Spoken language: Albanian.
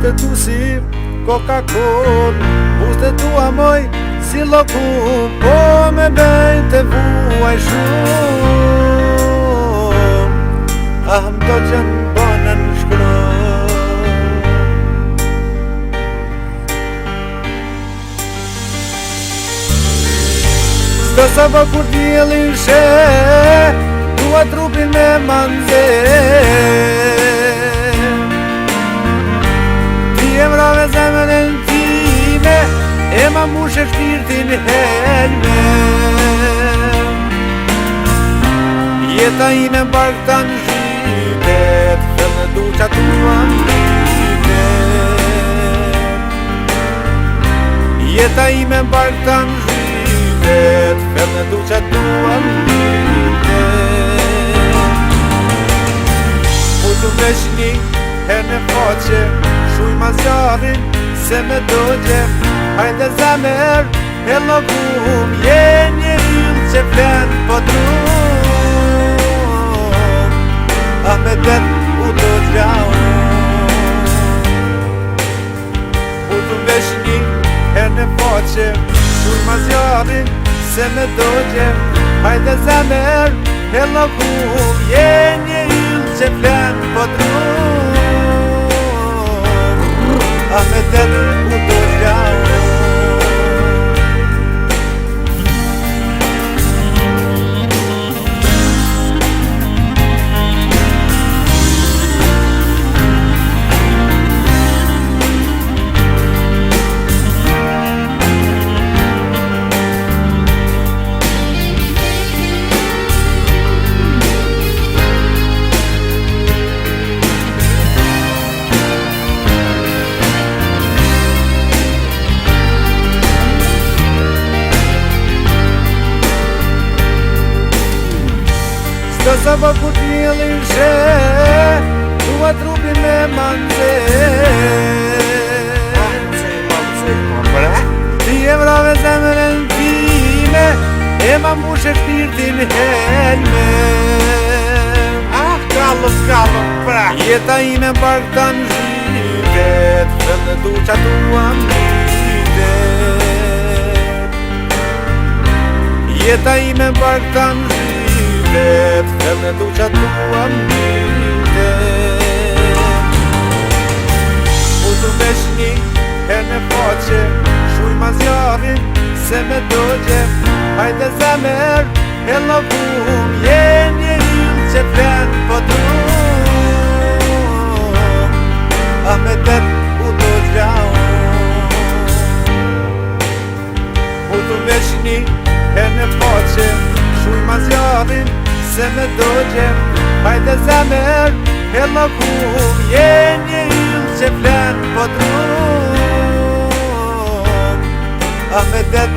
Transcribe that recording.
të tu si Coca-Cola, puste tua moj si loku, po me bëj të vuaj shumë, ah më do që në bonën shkron. S'do sa po kur t'jellin she, tua trupin me manze, ti e mrave zemrën time, e ma mushe shpirtin helme. Jeta ime mbark ta në zhytet, fër në duqa tua mbitet. Jeta ime mbark ta në zhytet, fër në duqa tua mbitet. Po të vesh një her në faqe, shuj ma zjarin se me dogje. Hajde zemer, e logum, je një yll që flen po drum, a me det u do t'laun. U të vesh një her në faqe, shuj ma zjarin se me dogje. Hajde zemer, e logum, je një yll që flen po drum, a me det u do t'laun. S'do sa po kur t'jellin she, tua trupin me manze, ti e mrave zemrën time, e ma mushe shpirtin helme. Ah, kallo, pra. Jeta ime mbark ta në zhytet, fër në duqa tua mbitet. Jeta ime mbark ta në zhytet, fër në duqa tua mbitet. U të vesh një her në faqe, shuj ma zjarin se me dogje. Hajde zemer, e logum, je një yll që flen po drum, a me det u do t'laun. U të vesh një her në faqe, shuj ma zjarin se me dogje. Hajde zemer, e logum, je një yll që flen po drum, a me det